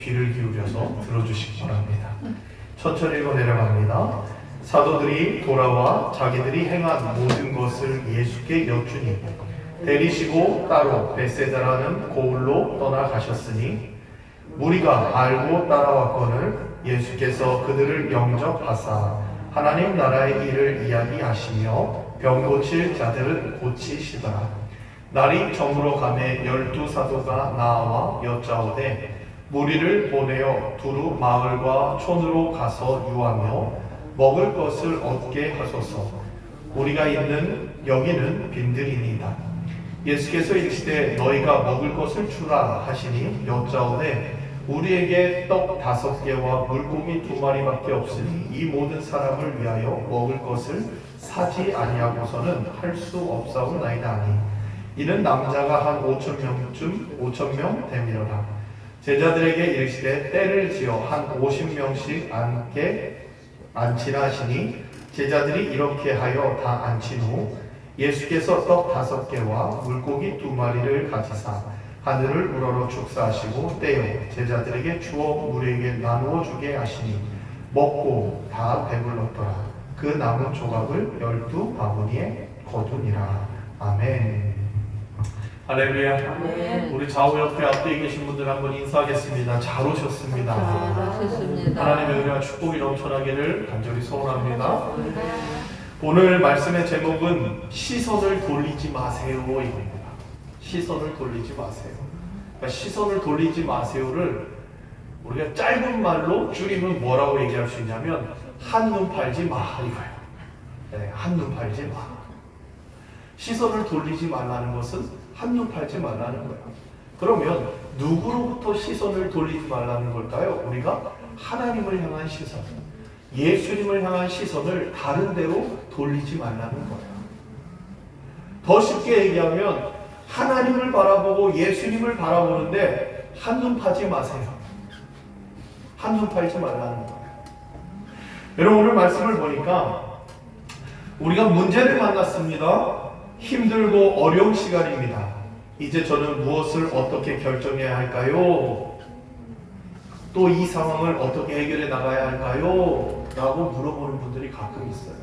귀를 기울여서 들어주시기 바랍니다. 천천히 읽어 내려갑니다. 사도들이 돌아와 자기들이 행한 모든 것을 예수께 여쭈니 데리시고 따로 베세다라는 고을로 떠나가셨으니 무리가 알고 따라왔거늘 예수께서 그들을 영접하사 하나님 나라의 일을 이야기하시며 병 고칠 자들은 고치시더라. 날이 저물어 가매 12사도가 나와 여짜오되 무리를 보내어 두루 마을과 촌으로 가서 유하며 먹을 것을 얻게 하소서. 우리가 있는 여기는 빈들이니이다. 예수께서 이르시되 너희가 먹을 것을 주라 하시니 여짜오되 우리에게 떡 5개와 물고기 2마리밖에 없으니 이 모든 사람을 위하여 먹을 것을 사지 아니하고서는 할 수 없사오나이다 하니 이는 남자가 한 5,000명 되미로라. 제자들에게 이르시되 때를 지어 한 50명씩 앉히라 하시니 제자들이 이렇게 하여 다 앉힌 후 예수께서 떡 5개와 물고기 2마리를 가지사 하늘을 우러러 축사하시고 떼어 제자들에게 주어 무리에게 나누어 주게 하시니 먹고 다 배불렀더라. 그 남은 조각을 12바구니에 거두니라. 아멘. 할렐루야. 아멘. 우리 좌우 옆에 앞뒤에 계신 분들 한번 인사하겠습니다. 잘 오셨습니다. 하나님의 은혜와 축복이 넘쳐나기를 간절히 소원합니다. 오늘 말씀의 제목은 시선을 돌리지 마세요 입니다. 시선을 돌리지 마세요. 그러니까 시선을 돌리지 마세요를 우리가 짧은 말로 줄이면 뭐라고 얘기할 수 있냐면 한눈 팔지 마 이거예요. 네, 한눈 팔지 마. 시선을 돌리지 말라는 것은 한눈 팔지 말라는 거예요. 그러면 누구로부터 시선을 돌리지 말라는 걸까요? 우리가 하나님을 향한 시선, 예수님을 향한 시선을 다른 데로 돌리지 말라는 거예요. 더 쉽게 얘기하면 하나님을 바라보고 예수님을 바라보는데 한눈 파지 마세요. 한눈 팔지 말라는 거예요. 여러분 오늘 말씀을 보니까 우리가 문제를 만났습니다. 힘들고 어려운 시간입니다. 이제 저는 무엇을 어떻게 결정해야 할까요? 또 이 상황을 어떻게 해결해 나가야 할까요? 라고 물어보는 분들이 가끔 있어요.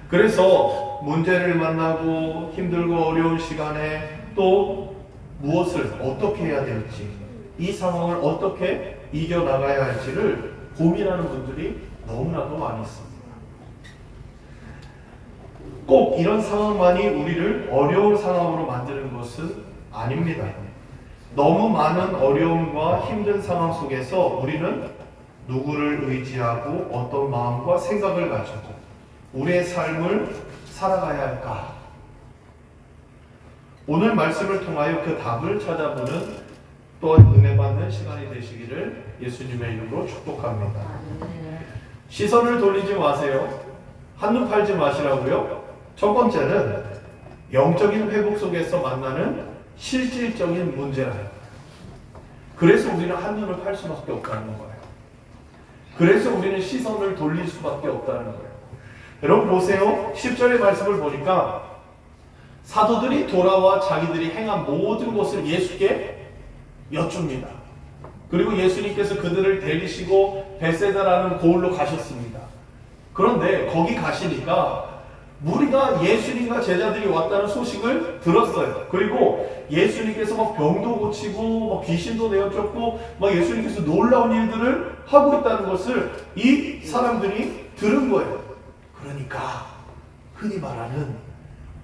그래서 문제를 만나고 힘들고 어려운 시간에 또 무엇을 어떻게 해야 될지, 이 상황을 어떻게 이겨나가야 할지를 고민하는 분들이 너무나도 많이 있습니다. 꼭 이런 상황만이 우리를 어려운 상황으로 만드는 것은 아닙니다. 너무 많은 어려움과 힘든 상황 속에서 우리는 누구를 의지하고 어떤 마음과 생각을 가지고 우리의 삶을 살아가야 할까? 오늘 말씀을 통하여 그 답을 찾아보는 또한 은혜 받는 시간이 되시기를 예수님의 이름으로 축복합니다. 시선을 돌리지 마세요. 한눈 팔지 마시라고요. 첫 번째는 영적인 회복 속에서 만나는 실질적인 문제라요. 그래서 우리는 한눈을 팔 수밖에 없다는 거예요. 그래서 우리는 시선을 돌릴 수밖에 없다는 거예요. 여러분 보세요. 10절의 말씀을 보니까 사도들이 돌아와 자기들이 행한 모든 것을 예수께 여쭙니다. 그리고 예수님께서 그들을 데리시고 베세다라는 고을로 가셨습니다. 그런데 거기 가시니까 무리가 예수님과 제자들이 왔다는 소식을 들었어요. 그리고 예수님께서 막 병도 고치고 막 귀신도 내어쫓고 막 예수님께서 놀라운 일들을 하고 있다는 것을 이 사람들이 들은 거예요. 그러니까 흔히 말하는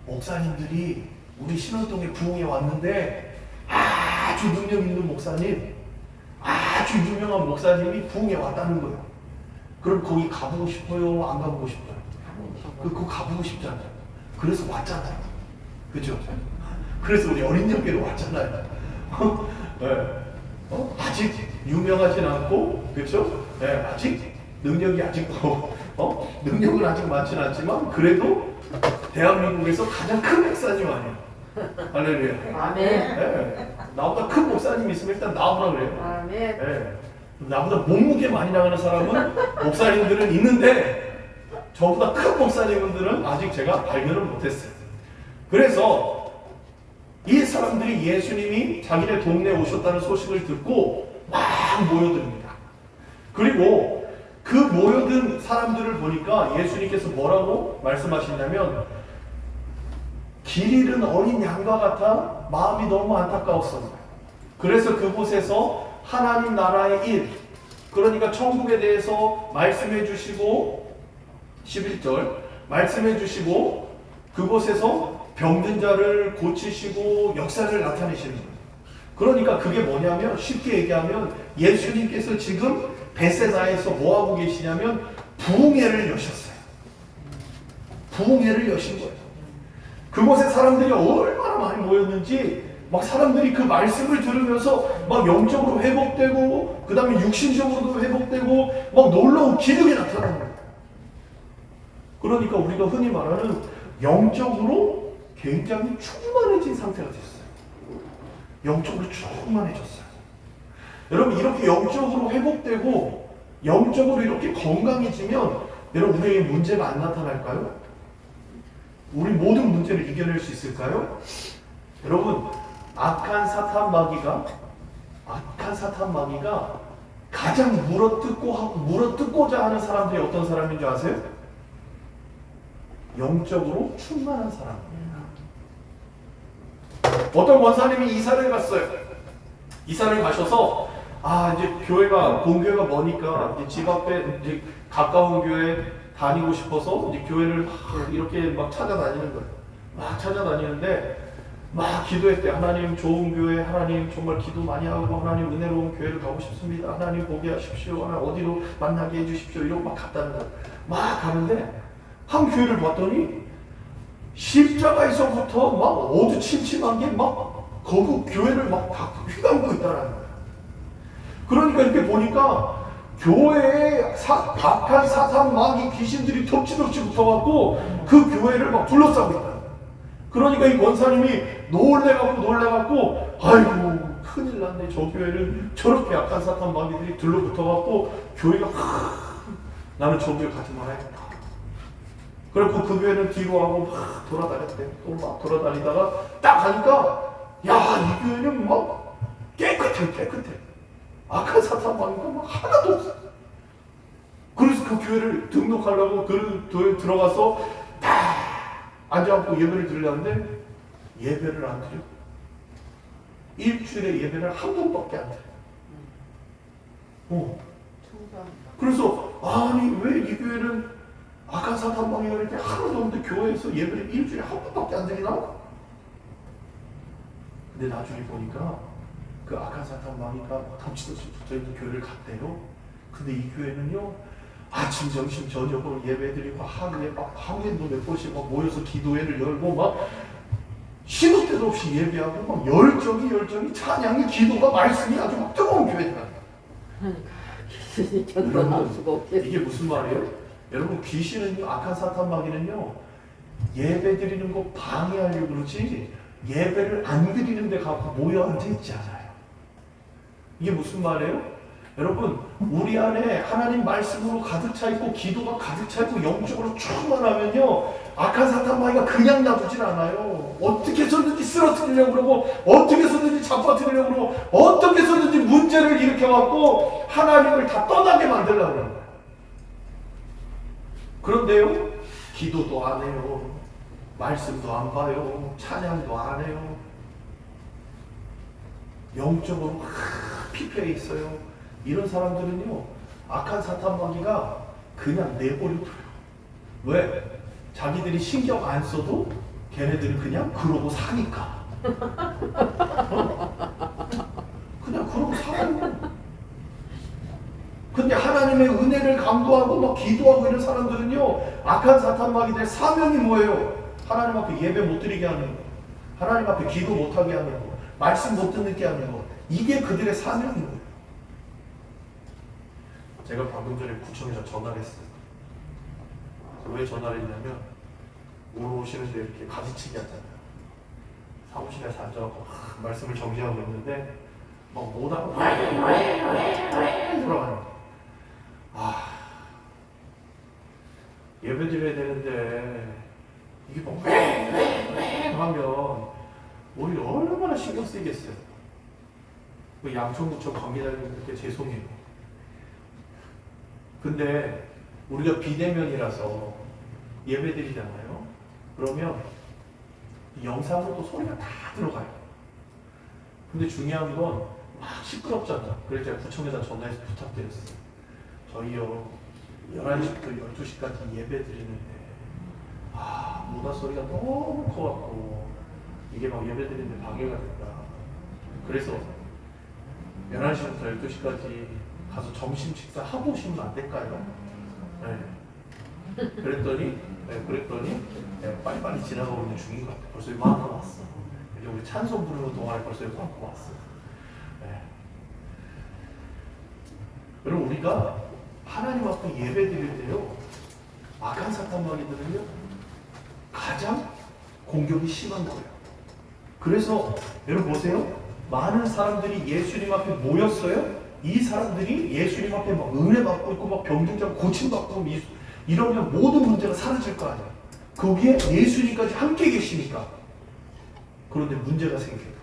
목사님들이 우리 신월동에 부흥에 왔는데 아주 능력 있는 목사님, 아주 유명한 목사님이 부흥에 왔다는 거예요. 그럼 거기 가보고 싶어요? 안 가보고 싶어요? 그거 가보고 싶잖아요. 그래서 왔잖아요. 그죠? 그래서 우리 어린이집회로 왔잖아요. 네. 아직 유명하진 않고, 그죠? 네. 아직 능력이 아직 능력은 아직 많진 않지만 그래도 대한민국에서 가장 큰 목사님 아니에요. 할렐루야. 아멘. 네. 나보다 큰 목사님 있으면 일단 나오라 그래요. 아멘. 네. 나보다 몸무게 많이 나가는 사람은 목사님들은 있는데 저보다 큰 목사님들은 아직 제가 발견을 못했어요. 그래서 이 사람들이 예수님이 자기네 동네에 오셨다는 소식을 듣고 막 막 모여듭니다. 그리고 그 모여든 사람들을 보니까 예수님께서 뭐라고 말씀하시냐면 길 잃은 어린 양과 같아 마음이 너무 안타까웠습니다. 그래서 그곳에서 하나님 나라의 일, 그러니까 천국에 대해서 말씀해 주시고 11절 말씀해 주시고 그곳에서 병든 자를 고치시고 역사를 나타내시는 거예요. 그러니까 그게 뭐냐면 쉽게 얘기하면 예수님께서 지금 베세다에서 뭐하고 계시냐면 부흥회를 여셨어요. 부흥회를 여신 거예요. 그곳에 사람들이 얼마나 많이 모였는지 막 사람들이 그 말씀을 들으면서 막 영적으로 회복되고 그 다음에 육신적으로도 회복되고 막 놀라운 기능이 나타나는 거예요. 그러니까 우리가 흔히 말하는 영적으로 굉장히 충만해진 상태가 됐어요. 영적으로 충만해졌어요. 여러분 이렇게 영적으로 회복되고 영적으로 이렇게 건강해지면 여러분 우리에게 문제가 안 나타날까요? 우리 모든 문제를 이겨낼 수 있을까요? 여러분 악한 사탄 마귀가 가장 물어뜯고자 하는 사람들이 어떤 사람인 줄 아세요? 영적으로 충만한 사람입니다. 어떤 권사님이 이사를 갔어요. 이사를 가셔서 이제 교회가 본교회가 머니까 이제 집 앞에 이제 가까운 교회 다니고 싶어서 이제 교회를 이렇게 막 찾아다니는 거예요. 막 찾아다니는데 막 기도했대. 하나님 좋은 교회, 하나님 정말 기도 많이 하고 하나님 은혜로운 교회를 가고 싶습니다. 하나님 보게 하십시오. 하나님 어디로 만나게 해주십시오. 이러고 막 갔다는 거예요. 막 가는데 한 교회를 봤더니 십자가에서부터 막 어두침침한 게 막 거기 교회를 막 다 휘감고 있다는 거예요. 그러니까 이렇게 보니까 교회에 악한 사탄 마귀 귀신들이 덮치덮치 붙어갖고 그 교회를 막 둘러싸고 있다. 그러니까 이 권사님이 놀래갖고 아이고 큰일 났네. 저 교회는 저렇게 악한 사탄 마귀들이 들러붙어갖고 교회가 나는 저 교회 가지 말아야겠다. 그래서 그 교회는 뒤로 하고 막 돌아다녔대. 또 막 돌아다니다가 딱 가니까 야, 이 교회는 막 깨끗해. 악한 사탄 마귀가 막 하나도 없어. 그래서 그 교회를 등록하려고 그 교회 들어가서 딱 앉아갖고 예배를 드리려는데 예배를 안 드려. 일주일에 예배를 한 번밖에 안 드려. 그래서 아니 왜 이 교회는 악한 사탄 마귀가 이렇게 하나도 없는데 교회에서 예배를 일주일에 한 번밖에 안 드리나? 근데 나중에 보니까 그 악한 사탄 마귀가 덮치듯이 붙어있는 교회를 갔대요. 근데 이 교회는요 아침, 점심, 저녁으로 예배드리고 하루에도 몇 번씩 막 모여서 기도회를 열고 막 시도 때도 없이 예배하고 막 열정이 찬양이 기도가 말씀이 아주 막 뜨거운 교회다. 여러분 이게 무슨 말이에요? 여러분 귀신은요 악한 사탄 마귀는요 예배 드리는 거 방해하려고 그러지 예배를 안 드리는 데 가서 모여 앉아있지 않아요. 이게 무슨 말이에요? 여러분 우리 안에 하나님 말씀으로 가득 차있고 기도가 가득 차있고 영적으로 충만하면요 악한 사탄 마귀가 그냥 놔두질 않아요. 어떻게 해서든지 쓰러뜨리려고 그러고 어떻게 해서든지 잡아뜨리려고 그러고 어떻게 해서든지 문제를 일으켜갖고 하나님을 다 떠나게 만들려고 그러는 거예요. 그런데요 기도도 안 해요. 말씀도 안 봐요. 찬양도 안 해요. 영적으로 피폐해 있어요. 이런 사람들은요 악한 사탄 마귀가 그냥 내버려둬요. 왜? 자기들이 신경 안 써도 걔네들은 그냥 그러고 사니까. 그냥 그러고 살아요. 근데 하나님의 은혜를 강구하고 막 기도하고 이런 사람들은요 악한 사탄 마귀들의 사명이 뭐예요? 하나님 앞에 예배 못 드리게 하는 거, 하나님 앞에 기도 못 하게 하는 거, 말씀 못 듣게 하는 거, 이게 그들의 사명인 거예요. 제가 방금 전에 구청에서 전화를 했어요. 왜 전화를 했냐면 오늘 오시는데 이렇게 가지치기 하잖아요. 사무실에서 앉아갖고 말씀을 정리하고 있는데 막 못하고 돌아가는 거예요. 예배 드려야 되는데 이게 막 하면 우리 얼마나 신경 쓰이겠어요. 양천구청 관계자님들께 죄송해요. 근데 우리가 비대면이라서 예배드리잖아요. 그러면 영상으로도 소리가 다 들어가요. 근데 중요한 건 막 시끄럽잖아. 그래서 제가 구청에다 전화해서 부탁드렸어요. 저희요 11시부터 12시까지 예배 드리는데 모다 소리가 너무 커갖고 이게 막 예배 드리는데 방해가 된다. 그래서 11시부터 12시까지 가서 점심 식사 하고 오시면 안 될까요? 네. 그랬더니 빨리빨리 지나가고 있는 중인 것 같아요. 벌써 이만큼 왔어. 이제 우리 찬송 부르는 동안에 벌써 이만큼 왔어. 네. 여러분, 우리가 하나님 앞에 예배 드릴 때요, 악한 사탄마귀들은요 가장 공격이 심한 거예요. 그래서 여러분 보세요. 많은 사람들이 예수님 앞에 모였어요. 이 사람들이 예수님 앞에 막 은혜 받고 있고 막 병든자 고침 받고 이러면 모든 문제가 사라질 거 아니에요. 거기에 예수님까지 함께 계시니까. 그런데 문제가 생겨요.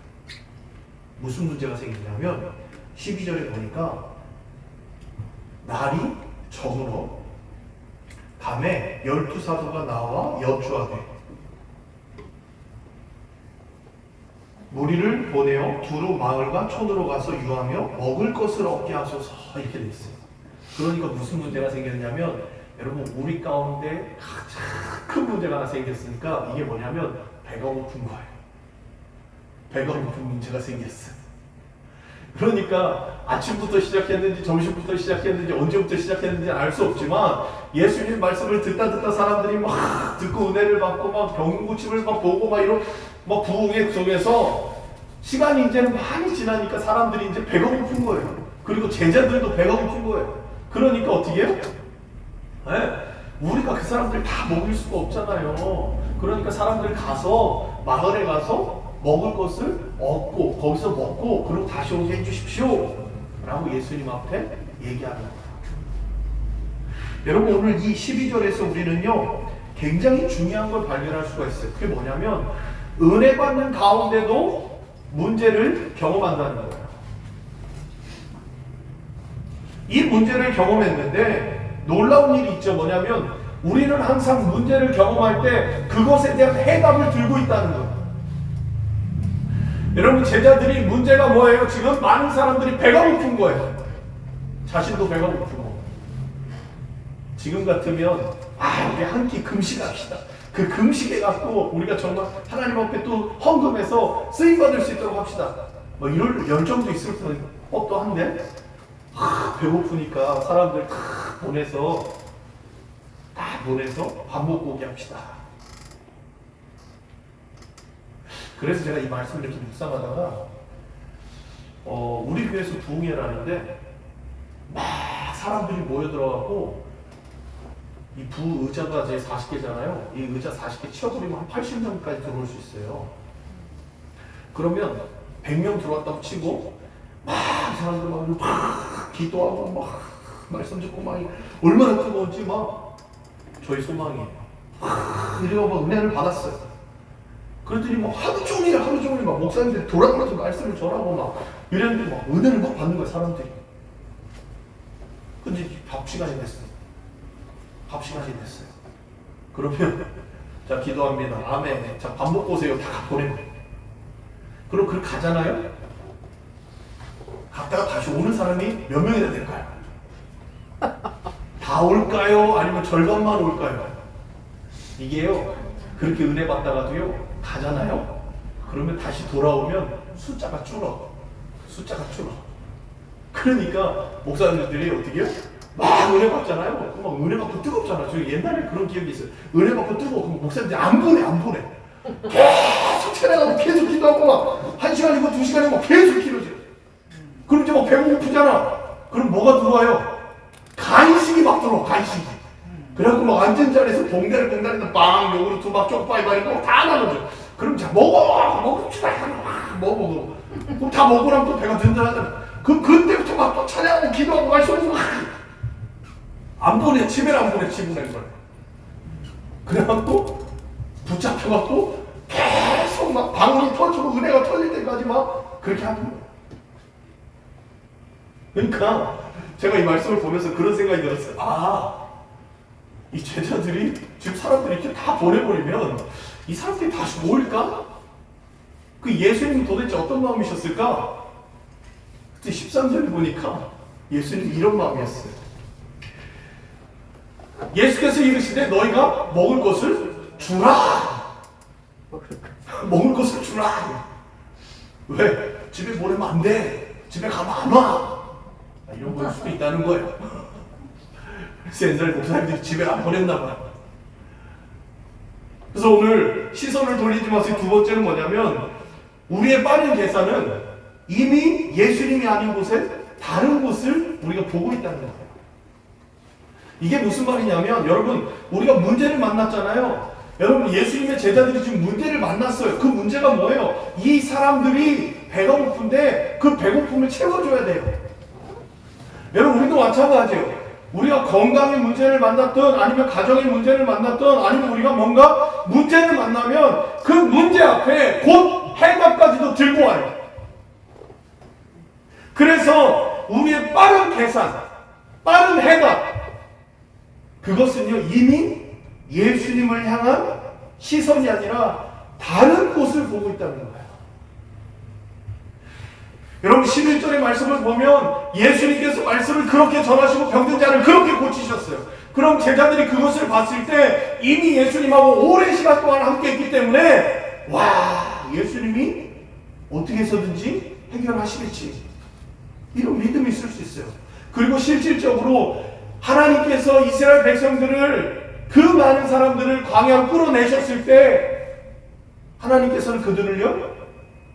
무슨 문제가 생기냐면 12절에 보니까 날이 저물어 밤에 12사도가 나와 여쭈하되 무리를 보내어 두루 마을과 촌으로 가서 유하며 먹을 것을 얻게 하소서, 이렇게 돼 있어요. 그러니까 무슨 문제가 생겼냐면 여러분, 우리 가운데 가장 큰 문제가 하나 생겼으니까 이게 뭐냐면 배가 고픈 거예요. 배가 고픈 문제가 생겼어요. 그러니까 아침부터 시작했는지 점심부터 시작했는지 언제부터 시작했는지 알 수 없지만 예수님 말씀을 듣다 사람들이 막 듣고 은혜를 받고 막 병고침을 막 보고 막 이런 막 부흥의 속에서 시간이 이제는 많이 지나니까 사람들이 이제 배가 고픈 거예요. 그리고 제자들도 배가 고픈 거예요. 그러니까 어떻게 해요? 네, 우리가 그 사람들 다 먹일 수가 없잖아요. 그러니까 사람들 가서 마을에 가서 먹을 것을 얻고 거기서 먹고 그리고 다시 오게 해주십시오 라고 예수님 앞에 얘기하는 거예요. 여러분, 오늘 이 12절에서 우리는요 굉장히 중요한 걸 발견할 수가 있어요. 그게 뭐냐면 은혜 받는 가운데도 문제를 경험한다는 거예요. 이 문제를 경험했는데 놀라운 일이 있죠. 뭐냐면 우리는 항상 문제를 경험할 때 그것에 대한 해답을 들고 있다는 거예요. 여러분, 제자들이 문제가 뭐예요? 지금 많은 사람들이 배가 고픈 거예요. 자신도 배가 고픈 거. 지금 같으면 우리 한 끼 금식합시다. 그 금식해갖고 우리가 정말 하나님 앞에 또 헌금해서 쓰임받을 수 있도록 합시다. 뭐 이럴 열정도 있을 법도 한데 배고프니까 사람들 보내서 밥 먹고 오게 합시다. 그래서 제가 이 말씀을 이렇게 묵상하다가 우리 교회에서 부흥회라는데 막 사람들이 모여들어갖고 이 부의자가 이제 40개잖아요. 이 의자 40개 치워버리면 한 80명까지 들어올 수 있어요. 그러면 100명 들어왔다고 치고 막 사람들 막 기도하고 막 말씀 듣고 막 얼마나 뜨거운지 막 저희 소망이에요. 이래서 막 은혜를 받았어요. 그랬더니 막 하루 종일 막 목사님들이 돌아가면서 말씀을 전하고 막 이랬는데 막 은혜를 막 받는 거예요, 사람들이. 근데 밥 시간이 됐어요. 그러면 자, 기도합니다. 아멘. 자, 밥 먹고 오세요. 다 보내고. 그럼 그걸 가잖아요. 갔다가 다시 오는 사람이 몇 명이나 될까요? 다 올까요? 아니면 절반만 올까요? 이게요, 그렇게 은혜 받다가도요 가잖아요. 그러면 다시 돌아오면 숫자가 줄어. 그러니까 목사님들이 어떻게 해요? 막 은혜 받잖아요. 막 은혜 받고 뜨겁잖아. 저 옛날에 그런 기억이 있어요. 은혜 받고 뜨거워. 그럼 목사님들이 안 보내. 계속 찾아가고 계속 기도하고 막 1시간이고 2시간이고 막 계속 기도지. 그럼 이제 막 배고프잖아. 그럼 뭐가 들어와요? 간식이 막 들어와. 간식이. 그래갖고 막 앉은 자리에서 봉다리는 빵, 요구르트, 막 쪽파이 말이고 다 나눠줘. 그럼 자, 먹읍시다. 먹어. 그럼 다 먹고 나면 또 배가 든든하잖아. 그럼 그때부터 막 또 찬양하고 기도하고 말씀하고 안 보내. 집에 안 보내. 그래갖고 붙잡혀갖고 계속 막 방울이 터지고 은혜가 터질 때까지 막 그렇게 하는 거예요. 그러니까 제가 이 말씀을 보면서 그런 생각이 들었어요. 이 제자들이 지금 사람들이 이렇게 다 보내버리면 이 사람들이 다시 모일까? 그 예수님은 도대체 어떤 마음이셨을까? 그때 13절에 보니까 예수님이 이런 마음이었어요. 예수께서 이르시되 너희가 먹을 것을 주라. 먹을 것을 주라. 왜? 집에 보내면 안 돼. 집에 가면 안 와. 이런 걸 수도 있다는 거예요. 그래서 옛날에 목사님들이 집에 안 보냈나 봐요. 그래서 오늘 시선을 돌리지 마세요. 두 번째는 뭐냐면 우리의 빠른 계산은 이미 예수님이 아닌 곳에 다른 곳을 우리가 보고 있다는 거예요. 이게 무슨 말이냐면 여러분 우리가 문제를 만났잖아요. 여러분 예수님의 제자들이 지금 문제를 만났어요. 그 문제가 뭐예요? 이 사람들이 배가 고픈데 그 배고픔을 채워줘야 돼요. 여러분 우리도 마찬가지예요. 우리가 건강의 문제를 만났던 아니면 가정의 문제를 만났던 아니면 우리가 뭔가 문제를 만나면 그 문제 앞에 곧 해답까지도 들고 와요. 그래서 우리의 빠른 계산, 빠른 해답 그것은요 이미 예수님을 향한 시선이 아니라 다른 곳을 보고 있다는 거예요. 여러분 11절의 말씀을 보면 예수님께서 말씀을 그렇게 전하시고 병든 자를 그렇게 고치셨어요. 그럼 제자들이 그것을 봤을 때 이미 예수님하고 오랜 시간 동안 함께 했기 때문에 예수님이 어떻게 해서든지 해결하시겠지 이런 믿음이 있을 수 있어요. 그리고 실질적으로 하나님께서 이스라엘 백성들을 그 많은 사람들을 광야로 끌어내셨을 때 하나님께서는 그들을요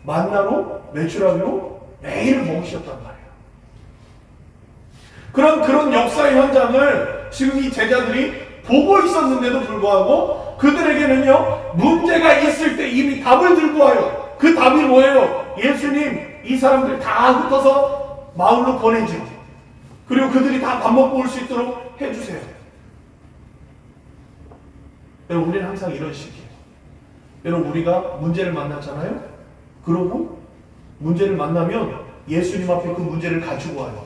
만나로 메추라기로 매일 먹으셨단 말이에요. 그런 역사의 현장을 지금 이 제자들이 보고 있었는데도 불구하고 그들에게는요 문제가 있을 때 이미 답을 들고 와요. 그 답이 뭐예요? 예수님 이 사람들 다 흩어서 마을로 보내죠. 그리고 그들이 다 밥 먹고 올 수 있도록 해주세요. 여러분 우리는 항상 이런 식이에요. 여러분 우리가 문제를 만났잖아요. 그러고 문제를 만나면 예수님 앞에 그 문제를 가지고 와요.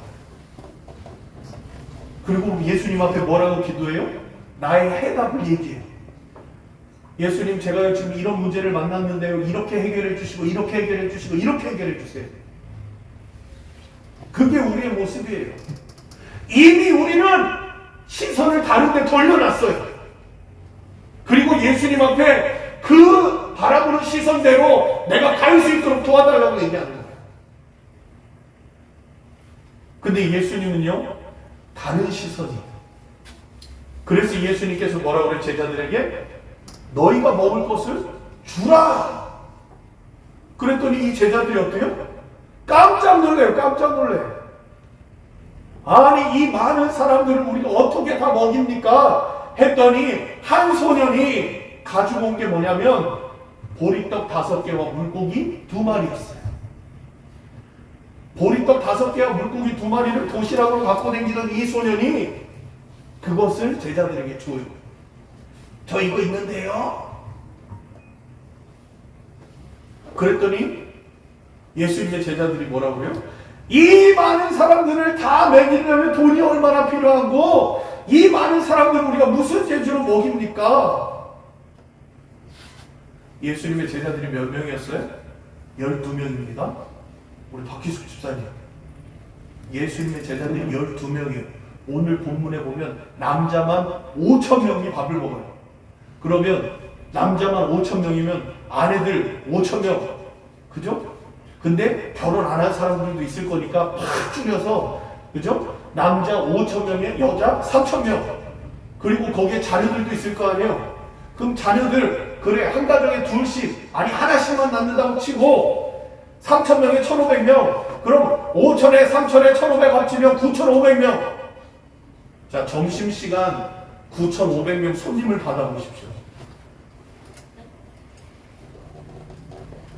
그리고 예수님 앞에 뭐라고 기도해요? 나의 해답을 얘기해요. 예수님 제가 지금 이런 문제를 만났는데요. 이렇게 해결해 주시고 이렇게 해결해 주시고 이렇게 해결해 주세요. 그게 우리의 모습이에요. 이미 우리는 시선을 다른 데 돌려놨어요. 그리고 예수님 앞에 그 바라보는 시선대로 내가 갈 수 있도록 도와달라고 얘기하는 거예요. 근데 예수님은요 다른 시선이에요. 그래서 예수님께서 뭐라고 그래요? 제자들에게 너희가 먹을 것을 주라. 그랬더니 이 제자들이 어때요? 깜짝 놀래요. 깜짝 놀래요. 아니 이 많은 사람들을 우리가 어떻게 다 먹입니까? 했더니 한 소년이 가지고 온 게 뭐냐면 보리떡 5개와 물고기 2마리였어요. 보리떡 5개와 물고기 2마리를 도시락으로 갖고 다니던 이 소년이 그것을 제자들에게 줘요. 저 이거 있는데요. 그랬더니 예수님의 제자들이 뭐라고 그래요? 이 많은 사람들을 다 먹이려면 돈이 얼마나 필요하고 이 많은 사람들을 우리가 무슨 재주로 먹입니까? 예수님의 제자들이 몇 명이었어요? 12명입니다. 우리 박희숙 집사님. 예수님의 제자들이 12명이에요. 오늘 본문에 보면 남자만 5,000명이 밥을 먹어요. 그러면 남자만 5,000명이면 아내들 5,000명. 그죠? 근데 결혼 안 한 사람들도 있을 거니까 팍 줄여서 그죠? 남자 5,000명에 여자 3,000명. 그리고 거기에 자녀들도 있을 거 아니에요. 그럼 자녀들 그래 한 가정에 둘씩 아니 하나씩만 낳는다고 치고 3,000명에 1,500명. 그럼 5,000에 3,000에 1,500 합치면 9,500명. 자 점심시간 9,500명 손님을 받아보십시오.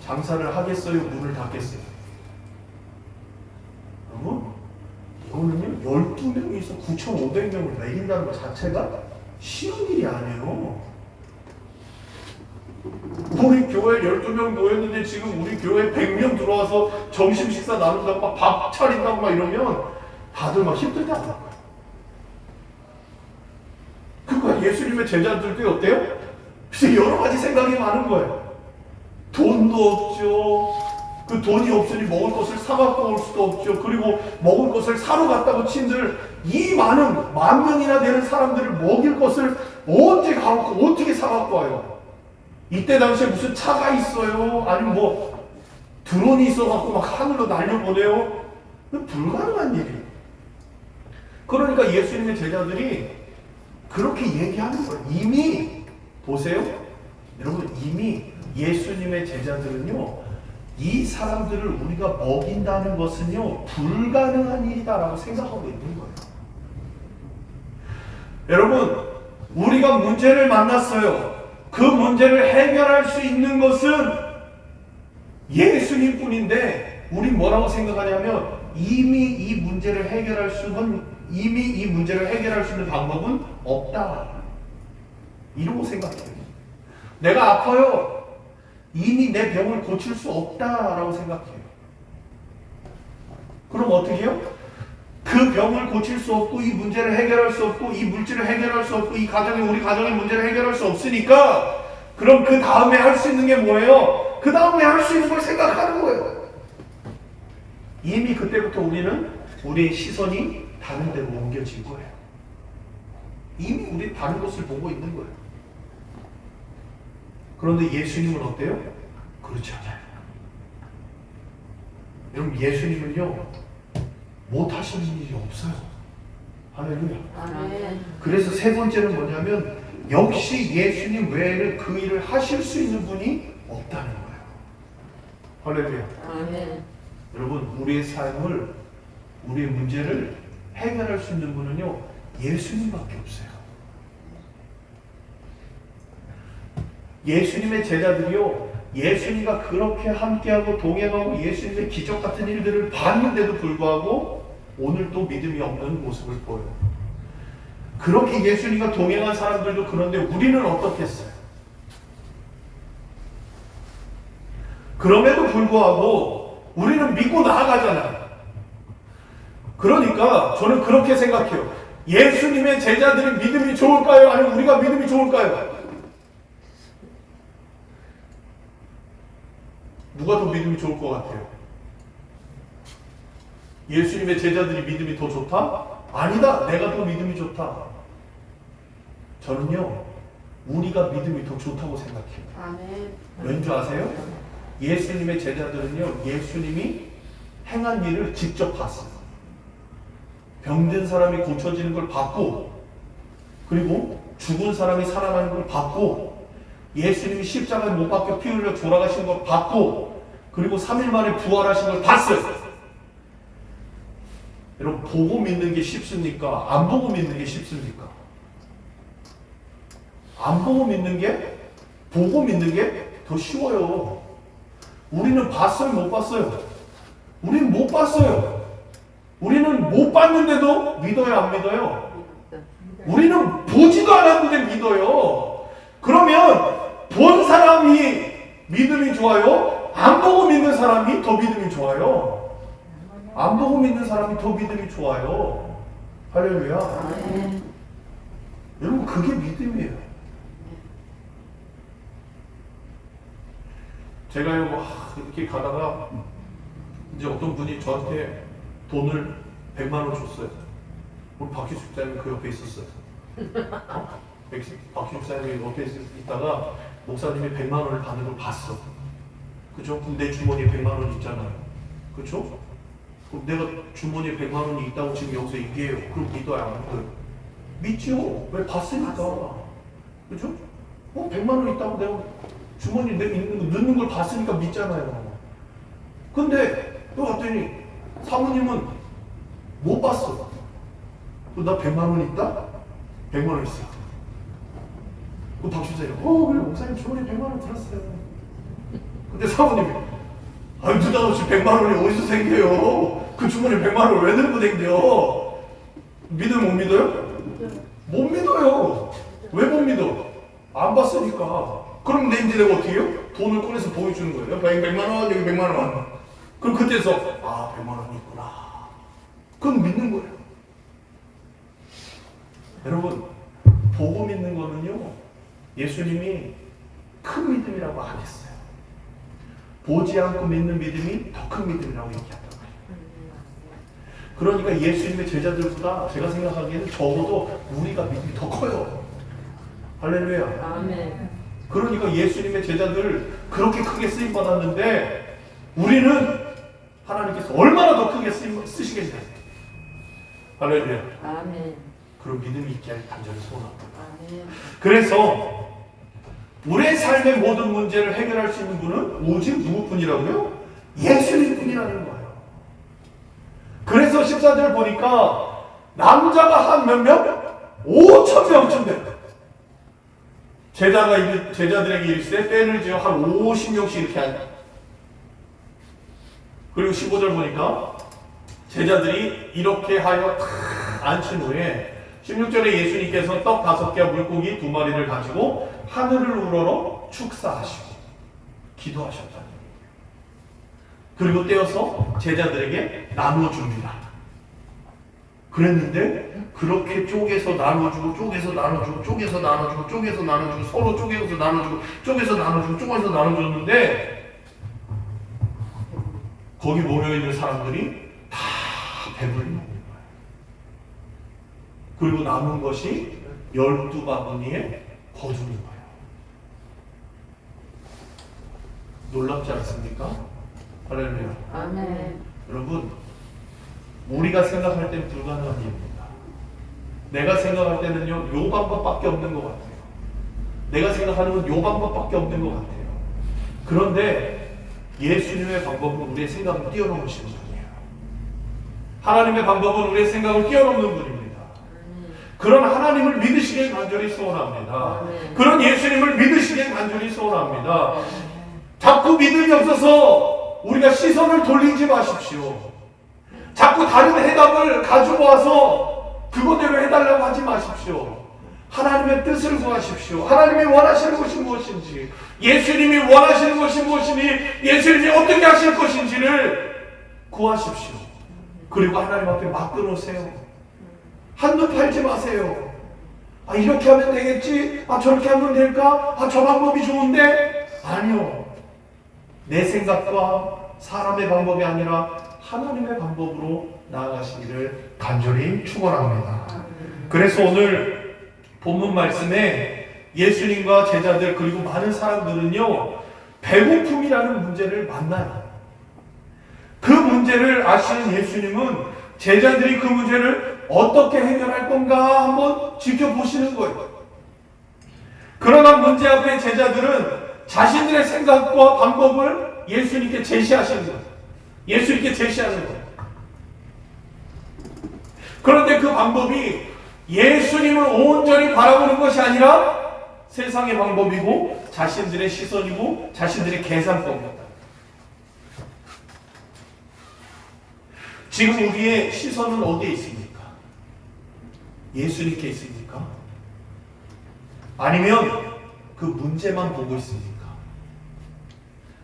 장사를 하겠어요? 문을 닫겠어요? 여러분 이거는요 12명이서 9,500명을 먹인다는 것 자체가 쉬운 일이 아니에요. 우리 교회 12명 모였는데 지금 우리 교회 100명 들어와서 점심 식사 나눈다고 막 밥 차린다고 막 이러면 다들 막 힘들다고 하는 거예요. 그러니까 예수님의 제자들도 어때요? 그래서 여러 가지 생각이 많은 거예요. 돈도 없죠. 그 돈이 없으니 먹을 것을 사갖고 올 수도 없죠. 그리고 먹을 것을 사러 갔다고 친들 이 많은 10,000명이나 되는 사람들을 먹일 것을 언제 가갖고 어떻게 사갖고 와요? 이때 당시에 무슨 차가 있어요? 아니면 뭐 드론이 있어갖고 막 하늘로 날려보내요? 불가능한 일이에요. 그러니까 예수님의 제자들이 그렇게 얘기하는 거예요. 이미 보세요. 여러분 이미 예수님의 제자들은요. 이 사람들을 우리가 먹인다는 것은요. 불가능한 일이다라고 생각하고 있는 거예요. 여러분 우리가 문제를 만났어요. 그 문제를 해결할 수 있는 것은 예수님 뿐인데 우리 뭐라고 생각하냐면 이미 이 문제를 해결할 수 있는 방법은 없다. 이러고 생각해요. 내가 아파요. 이미 내 병을 고칠 수 없다라고 생각해요. 그럼 어떻게 해요? 그 병을 고칠 수 없고 이 문제를 해결할 수 없고 이 물질을 해결할 수 없고 우리 가정의 문제를 해결할 수 없으니까 그럼 그 다음에 할 수 있는 게 뭐예요? 그 다음에 할 수 있는 걸 생각하는 거예요. 이미 그때부터 우리의 시선이 다른 데로 옮겨진 거예요. 이미 우리 다른 것을 보고 있는 거예요. 그런데 예수님은 어때요? 그렇지 않아요. 여러분 예수님은요 못하시는 일이 없어요. 할렐루야. 아멘. 그래서 세 번째는 뭐냐면 역시 예수님 외에는 그 일을 하실 수 있는 분이 없다는 거예요. 할렐루야. 아멘. 여러분 우리의 삶을 우리의 문제를 해결할 수 있는 분은요 예수님밖에 없어요. 예수님의 제자들이요 예수님과 그렇게 함께하고 동행하고 예수님의 기적 같은 일들을 봤는데도 불구하고 오늘 또 믿음이 없는 모습을 보여요. 그렇게 예수님과 동행한 사람들도 그런데 우리는 어떻겠어요? 그럼에도 불구하고 우리는 믿고 나아가잖아요. 그러니까 저는 그렇게 생각해요. 예수님의 제자들의 믿음이 좋을까요? 아니면 우리가 믿음이 좋을까요? 누가 더 믿음이 좋을 것 같아요? 예수님의 제자들이 믿음이 더 좋다? 아니다. 내가 더 믿음이 좋다. 저는요. 우리가 믿음이 더 좋다고 생각해요. 아멘. 왠지 아세요? 예수님의 제자들은요. 예수님이 행한 일을 직접 봤어요. 병든 사람이 고쳐지는 걸 봤고 그리고 죽은 사람이 살아나는 걸 봤고 예수님이 십자가에 못 박혀 피 흘려 돌아가신 걸 봤고 그리고 3일 만에 부활하신 걸 봤어요. 여러분 보고 믿는 게 쉽습니까? 안 보고 믿는 게 쉽습니까? 안 보고 믿는 게 보고 믿는 게 더 쉬워요. 우리는 봤어요? 못 봤어요? 우리는 못 봤어요. 우리는 못 봤는데도 믿어요? 안 믿어요? 우리는 보지도 않았는데 믿어요. 그러면 본 사람이 믿음이 좋아요? 안 보고 믿는 사람이 더 믿음이 좋아요? 안 보고 믿는 사람이 더 믿음이 좋아요. 할렐루야. 네. 여러분 그게 믿음이에요. 제가요 이렇게 가다가 이제 어떤 분이 저한테 돈을 100만 원 줬어요. 우리 박희수 집사님이 그 옆에 있었어요. 박희수 집사님이 옆에 있다가 목사님이 100만 원을 받는 걸 봤어. 그죠? 그럼 내 주머니에 100만 원이 있잖아요. 그죠? 그럼 내가 주머니에 100만 원이 있다고 지금 여기서 얘기해요. 그럼 믿어야 안 믿어요? 믿죠. 왜? 봤으니까. 그죠? 100만 원 있다고 내가 주머니에 있는 거 넣는 걸 봤으니까 믿잖아요. 근데 또 갔더니 사모님은 못 봤어. 나 100만 원 있다? 100만 원 있어. 그 박주사님, 그래 목사님 주머니에 100만 원 들었어요. 근데 사모님이 아니 느닷없이 100만 원이 어디서 생겨요? 그 주머니에 100만 원을 왜 들고 댕겨? 믿어요? 못 믿어요? 못 믿어요. 왜 못 믿어? 안 봤으니까. 그럼 이제 내가 어떻게 해요? 돈을 꺼내서 보여주는 거예요. 100만 원, 여기 100만 원. 그럼 그때서 100만 원이 있구나. 그건 믿는 거예요. 여러분, 보고 믿는 거는요, 예수님이 큰 믿음이라고 안 했어요. 보지 않고 믿는 믿음이 더 큰 믿음이라고 얘기했단 말이에요. 그러니까 예수님의 제자들보다 제가 생각하기에는 적어도 우리가 믿음이 더 커요. 할렐루야. 아멘. 그러니까 예수님의 제자들 그렇게 크게 쓰임 받았는데 우리는 하나님께서 얼마나 더 크게 쓰시겠냐. 할렐루야. 아멘. 그런 믿음이 있게 하길 간절히 소원합니다. 아멘. 그래서 우리의 삶의 모든 문제를 해결할 수 있는 분은 오직 누구뿐이라고요? 예수님뿐이라는 거예요. 그래서 14절 보니까 남자가 한 몇 명? 5,000명쯤 돼요. 제자들에게 이르시되 떼를 지어 한 50명씩 이렇게 하니. 그리고 15절 보니까 제자들이 이렇게 하여 탁 앉힌 후에 16절에 예수님께서 떡 5개와 물고기 2마리를 가지고 하늘을 우러러 축사하시고 기도하셨다. 그리고 떼어서 제자들에게 나눠줍니다. 그랬는데 그렇게 쪼개서 나눠주고 쪼개서 나눠주고 쪼개서 나눠주고 쪼개서 나눠주고 서로 쪼개서 나눠주고 쪼개서 나눠주고 쪼개서 나눠줬는데 거기 모여있는 사람들이 다 배불리 먹는 거예요. 그리고 남은 것이 12바구니에 거두는 거예요. 놀랍지 않습니까? 할렐루야. 아멘. 여러분, 우리가 생각할 땐 불가능한 일입니다. 내가 생각할 때는요, 요 방법밖에 없는 것 같아요. 내가 생각하는 건 요 방법밖에 없는 것 같아요. 그런데 예수님의 방법은 우리의 생각을 뛰어넘으시는 분이에요. 하나님의 방법은 우리의 생각을 뛰어넘는 분입니다. 그런 하나님을 믿으시길 간절히 소원합니다. 그런 예수님을 믿으시길 간절히 소원합니다. 자꾸 믿음이 없어서 우리가 시선을 돌리지 마십시오. 자꾸 다른 해답을 가지고 와서 그거대로 해달라고 하지 마십시오. 하나님의 뜻을 구하십시오. 하나님이 원하시는 것이 무엇인지, 예수님이 원하시는 것이 무엇이니, 예수님이 어떻게 하실 것인지를 구하십시오. 그리고 하나님 앞에 맡겨놓으세요. 한눈 팔지 마세요. 아, 이렇게 하면 되겠지? 아, 저렇게 하면 될까? 아, 저 방법이 좋은데? 아니요. 내 생각과 사람의 방법이 아니라 하나님의 방법으로 나아가시기를 간절히 축원합니다. 그래서 오늘 본문 말씀에 예수님과 제자들 그리고 많은 사람들은요, 배고픔이라는 문제를 만나요. 그 문제를 아시는 예수님은 제자들이 그 문제를 어떻게 해결할 건가 한번 지켜보시는 거예요. 그러나 문제 앞에 제자들은 자신들의 생각과 방법을 예수님께 제시하시는 거예요. 예수님께 제시하는 거예요. 그런데 그 방법이 예수님을 온전히 바라보는 것이 아니라 세상의 방법이고 자신들의 시선이고 자신들의 계산법이었다. 지금 우리의 시선은 어디에 있습니까? 예수님께 있습니까? 아니면 그 문제만 보고 있습니까?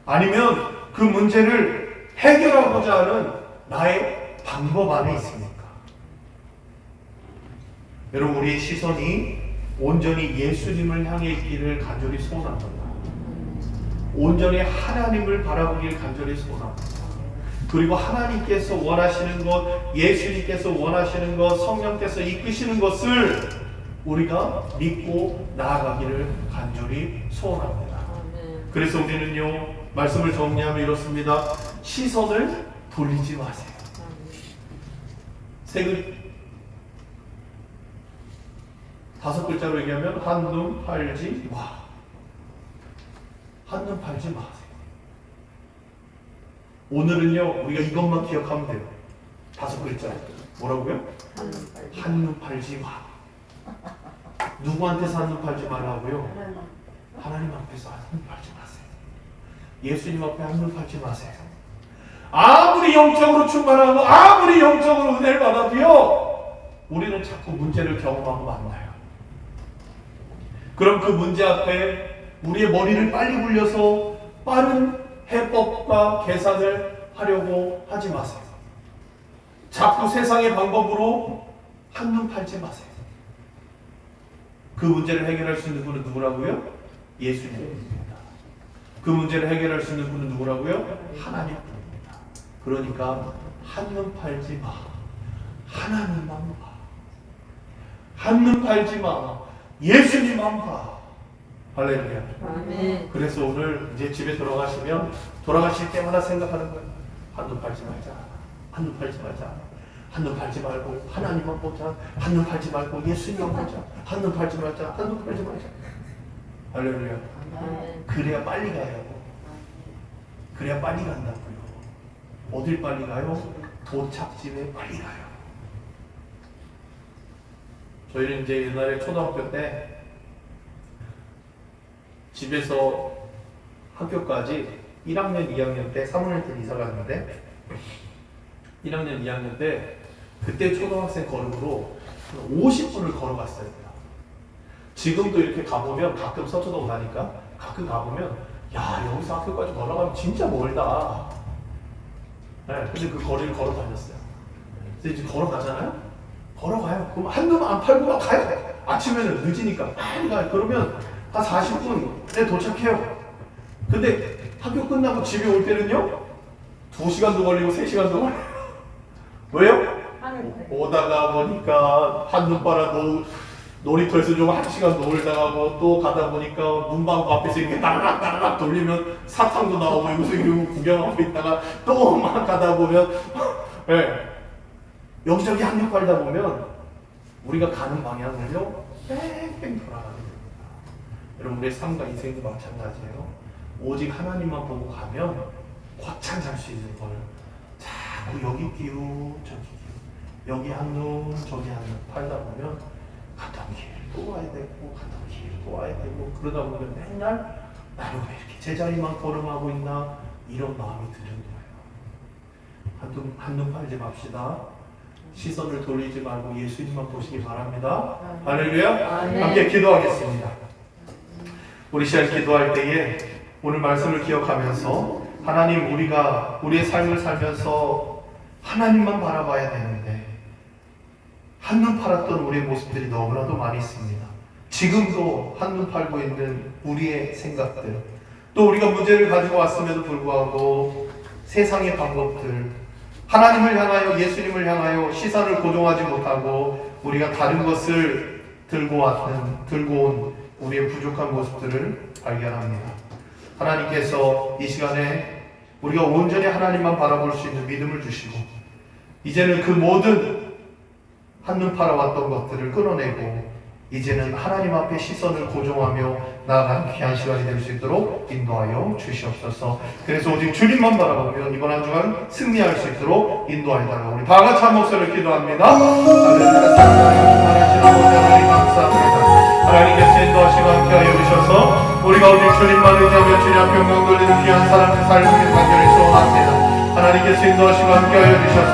아니면 그 문제를 해결하고자 하는 나의 방법 안에 있습니까? 여러분, 우리의 시선이 온전히 예수님을 향해 있기를 간절히 소원합니다. 온전히 하나님을 바라보기를 간절히 소원합니다. 그리고 하나님께서 원하시는 것, 예수님께서 원하시는 것, 성령께서 이끄시는 것을 우리가 믿고 나아가기를 간절히 소원합니다. 그래서 우리는요, 말씀을 정리하면 이렇습니다. 시선을 돌리지 마세요. 다섯 글자로 얘기하면 한눈 팔지 마. 한눈 팔지 마세요. 오늘은요, 우리가 이것만 기억하면 돼요. 다섯 글자. 뭐라고요? 한눈 팔지 마. 누구한테서 한눈 팔지 말라고요? 하나님 앞에서 한눈 팔지 마세요. 예수님 앞에 한눈 팔지 마세요. 아무리 영적으로 충만하고 아무리 영적으로 은혜를 받아도요, 우리는 자꾸 문제를 경험하고 만나요. 그럼 그 문제 앞에 우리의 머리를 빨리 굴려서 빠른 해법과 계산을 하려고 하지 마세요. 자꾸 세상의 방법으로 한눈 팔지 마세요. 그 문제를 해결할 수 있는 분은 누구라고요? 예수님입니다. 그 문제를 해결할 수 있는 분은 누구라고요? 하나님입니다. 그러니까 한눈 팔지 마. 하나님만 봐. 한눈 팔지 마. 예수님만 봐. 할렐루야. 아멘. 그래서 오늘 이제 집에 돌아가시면 돌아가실 때마다 생각하는 거예요. 한눈 팔지 말자. 한눈 팔지 말자. 한눈 팔지 말고 하나님만 보자. 한눈 팔지 말고 예수님만 보자. 한눈 팔지 말자. 한눈 팔지 말자. 할렐루야. 아멘. 그래야 빨리 가요. 그래야 빨리 간다고요. 어딜 빨리 가요? 도착지에 빨리 가요. 저희는 이제 옛날에 초등학교 때 집에서 학교까지 1학년, 2학년 때 3학년 때 이사 갔는데 1학년, 2학년 때 그때 초등학생 걸음으로 50분을 걸어갔어요. 지금도 이렇게 가보면 가끔 서초동 가니까 가끔 가보면 야 여기서 학교까지 걸어가면 진짜 멀다. 네, 근데 그 거리를 걸어 다녔어요. 근데 이제 걸어가잖아요? 걸어가요. 그럼 한눈 안 팔고 막 가요. 아침에는 늦으니까 빨리 가요. 그러면 한 40분에 도착해요. 근데 학교 끝나고 집에 올 때는요 2시간도 걸리고 3시간도 걸려요. 왜요? 오다가 보니까 한눈 팔아 놀이터에서 좀 1시간 놀다가 또 가다 보니까 문방구 앞에서 이렇게 따라락 돌리면 사탕도 나오고 여기서 이러고 구경하고 있다가 또 막 가다 보면 네. 여기저기 한눈 팔다 보면 우리가 가는 방향을요 뺑뺑 돌아가는 겁니다. 여러분 우리의 삶과 인생도 마찬가지예요. 오직 하나님만 보고 가면 곧장 잘 수 있는 걸 자꾸 여기 끼우 저기 끼우 여기 한눈 저기 한눈 팔다 보면 갔던 길 또 와야 되고 갔던 길 또 와야 되고 그러다 보면 맨날 나는 왜 이렇게 제자리만 걸음하고 있나 이런 마음이 드는 거예요. 한눈 팔지 맙시다. 시선을 돌리지 말고 예수님만 보시기 바랍니다. 할렐루야. 함께 기도하겠습니다. 우리 시간 기도할 때에 오늘 말씀을 기억하면서 하나님 우리가 우리의 삶을 살면서 하나님만 바라봐야 되는데 한눈 팔았던 우리의 모습들이 너무나도 많이 있습니다. 지금도 한눈 팔고 있는 우리의 생각들 또 우리가 문제를 가지고 왔음에도 불구하고 세상의 방법들 하나님을 향하여 예수님을 향하여 시선을 고정하지 못하고 우리가 다른 것을 들고 온 우리의 부족한 모습들을 발견합니다. 하나님께서 이 시간에 우리가 온전히 하나님만 바라볼 수 있는 믿음을 주시고 이제는 그 모든 한눈 팔아왔던 것들을 끊어내고 이제는 하나님 앞에 시선을 고정하며 나아가는 귀한 시간이 될 수 있도록 인도하여 주시옵소서. 그래서 오직 주님만 바라보며 이번 한 주간 승리할 수 있도록 인도하여달라. 우리 다 같이 한 목소리를 기도합니다. 할렐루야. 사랑하시는 아버지 하나님 감사합니다. 하나님께서 인도하시고 함께하여 주셔서 우리가 오직 주님만 의지하며 주님 앞에 영광 돌리는 귀한 사랑의 삶을 간절히 소원합니다. 하나님께서 인도하시고 함께하여 주셔서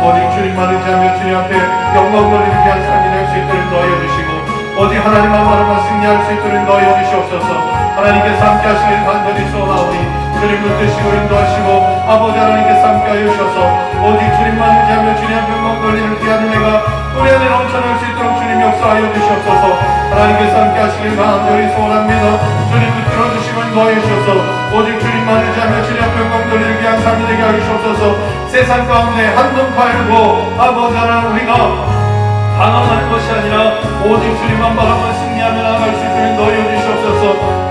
오직 주님만 의지하며 주님 앞에 영광 돌리는 귀한 삶이 될 수 있도록 인도하여 주시고 오직 하나님만 바라만 승리할 수 있도록 인도하여 주시옵소서. 하나님께서 함께 하시길 간절히 소원하오니 주님 붙드시고 인도하시고 아버지 하나님께서 함께 하여 주셔서 오직 주님만 의지하며 주님 앞에 영광 돌리는 귀한 은혜가 우리 안에 넘쳐날 수 있도록 주님 역사하여 주시옵소서. 하나님께서 함께 하시길 간절히 소원합니다. 주님 붙들어 주시고 인도하여 주셔서 오직 주님만 의지하며 주님 앞에 영광 돌리는 귀한 삶이 되게 하여 주시옵소서. 세상 가운데 한눈 팔고 아버지 하나님 우리가 방황하는 것이 아니라 오직 주님만 바라보며 승리하며 나아갈 수 있도록 인도하여 주시옵소서.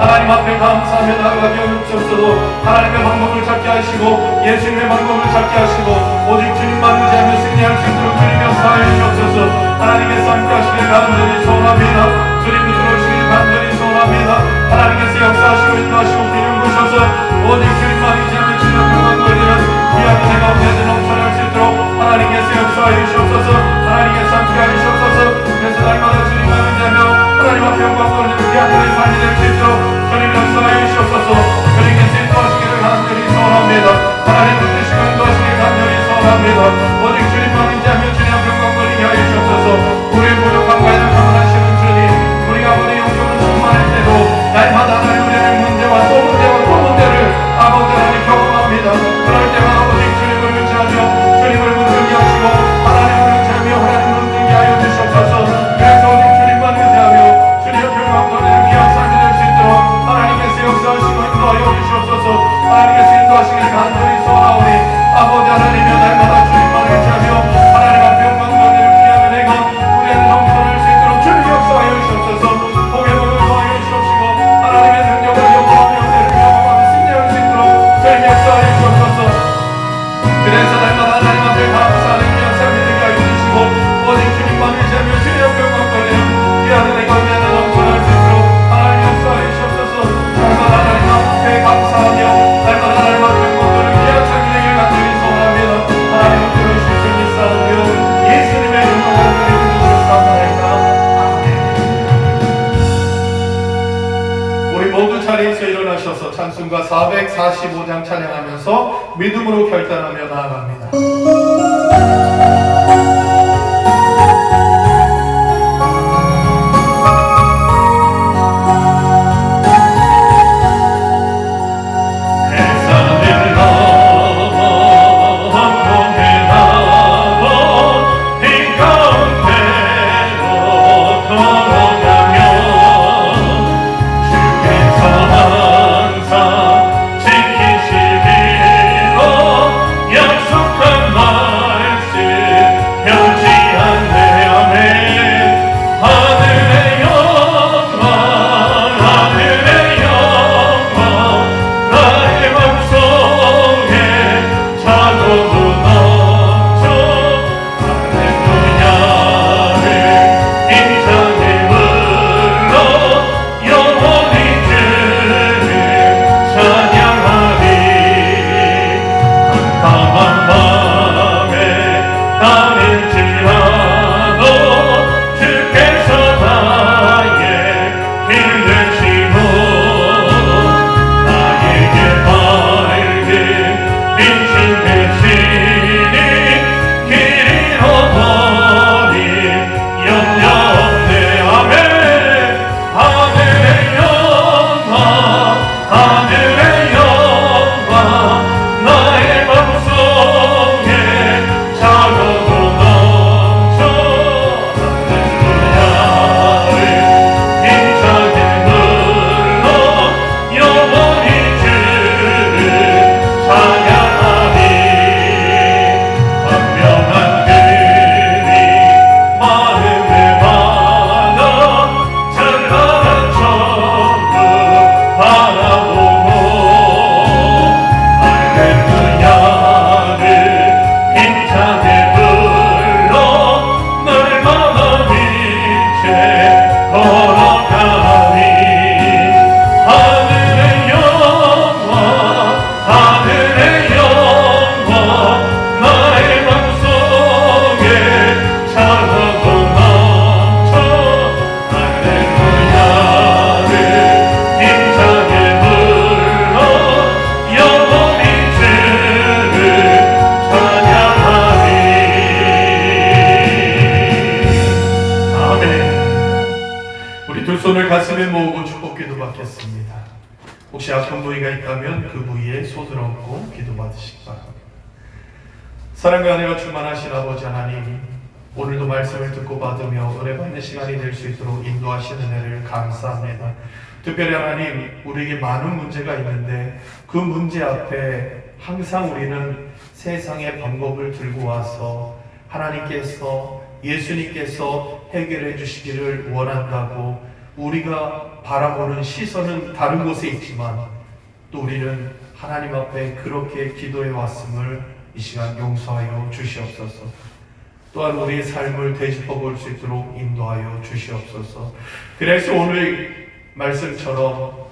하나님 앞에 감사하며 나아가게 하여 주옵소서. 하나님의 방법을 찾게 하시고 예수님의 방법을 찾게 하시고 오직 주님만 의지하며 승리할 수 있도록 주님 역사하여 주옵소서. 하나님께서 함께 하시길 간절히 소원합니다. 주님 붙들어주시길 간절히 소원합니다. 하나님께서 역사하시고 인도하시고 균형 보셔서 오직 주님만 의지하며 주님 앞에 영광 돌리는 귀한 은혜가 우리에게 넘쳐날 수 있도록 하나님께서 역사하여 주옵소서. 하나님께서 함께 하여 주옵소서. 그래서 날마다 주님만 의지하며 하나님 앞에 영광 돌리는 귀한 은혜의 삶이 될 수 있도록 주님 역사하여 주옵소서. 주님께서 인도하시기를 간절히 소원합니다. 하나님 붙드시고 인도하시기를 간절히 소원합니다. 오직 주님만 의지하며 주님 앞에 영광 돌리게 하여 찬송가 445장 찬양하면서 믿음으로 결단하며 나아갑니다. 손을 가슴에 모으고 축복 기도 받겠습니다. 혹시 아픈 부위가 있다면 그 부위에 손을 얹고 기도 받으시기 바랍니다. 사랑과 은혜가 충만하신 아버지 하나님, 오늘도 말씀을 듣고 받으며 은혜 받는 시간이 될 수 있도록 인도하시는 은혜를 감사합니다. 특별히 하나님, 우리에게 많은 문제가 있는데 그 문제 앞에 항상 우리는 세상의 방법을 들고 와서 하나님께서, 예수님께서 해결해 주시기를 원한다고 우리가 바라보는 시선은 다른 곳에 있지만 또 우리는 하나님 앞에 그렇게 기도해 왔음을 이 시간 용서하여 주시옵소서. 또한 우리의 삶을 되짚어 볼 수 있도록 인도하여 주시옵소서. 그래서 오늘 말씀처럼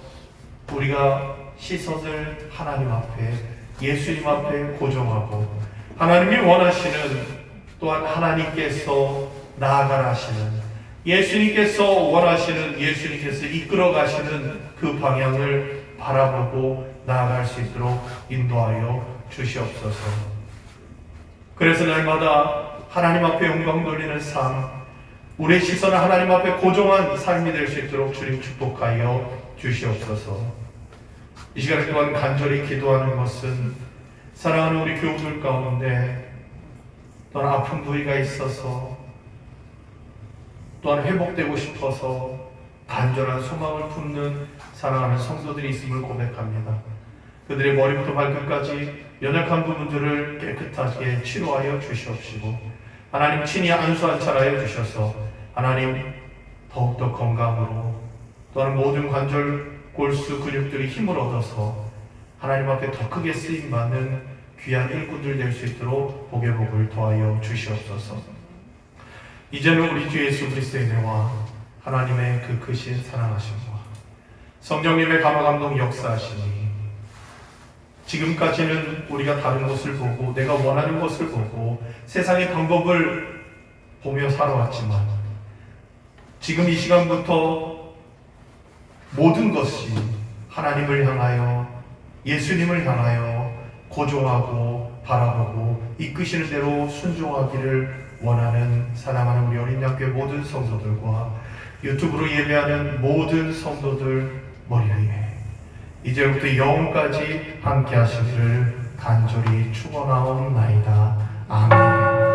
우리가 시선을 하나님 앞에, 예수님 앞에 고정하고 하나님이 원하시는, 또한 하나님께서 나아가라 하시는, 예수님께서 원하시는, 예수님께서 이끌어 가시는 그 방향을 바라보고 나아갈 수 있도록 인도하여 주시옵소서. 그래서 날마다 하나님 앞에 영광 돌리는 삶, 우리의 시선을 하나님 앞에 고정한 삶이 될 수 있도록 주님 축복하여 주시옵소서. 이 시간 동안 간절히 기도하는 것은 사랑하는 우리 교우들 가운데 또한 아픈 부위가 있어서, 또한 회복되고 싶어서 간절한 소망을 품는 사랑하는 성도들이 있음을 고백합니다. 그들의 머리부터 발끝까지 연약한 부분들을 깨끗하게 치료하여 주시옵시고 하나님 친히 안수안찰하여 주셔서 하나님 더욱더 건강으로, 또한 모든 관절, 골수, 근육들이 힘을 얻어서 하나님 앞에 더 크게 쓰임받는 귀한 일꾼들 될 수 있도록 복의 복을 더하여 주시옵소서. 이제는 우리 주 예수 그리스도의 은혜와 하나님의 그 크신 사랑하심과 성령님의 감화감동 역사하시니 지금까지는 우리가 다른 것을 보고 내가 원하는 것을 보고 세상의 방법을 보며 살아왔지만 지금 이 시간부터 모든 것이 하나님을 향하여, 예수님을 향하여 고종하고 바라보고 이끄시는 대로 순종하기를 원하는 사랑하는 우리 어린 양교회 모든 성도들과 유튜브로 예배하는 모든 성도들 머리 위에 이제부터 영까지 함께 하시기를 간절히 축원하옵나이다. 아멘.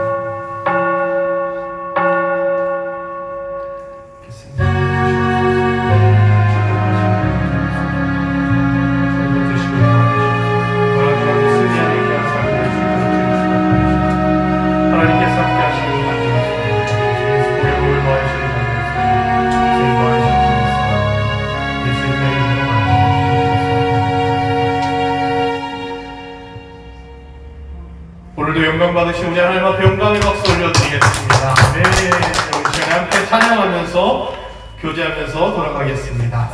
오늘도 영광 받으신 우리 하나님 앞에 영광의 박수 올려드리겠습니다. 아멘. 우리 시간에 함께 찬양하면서 교제하면서 돌아가겠습니다.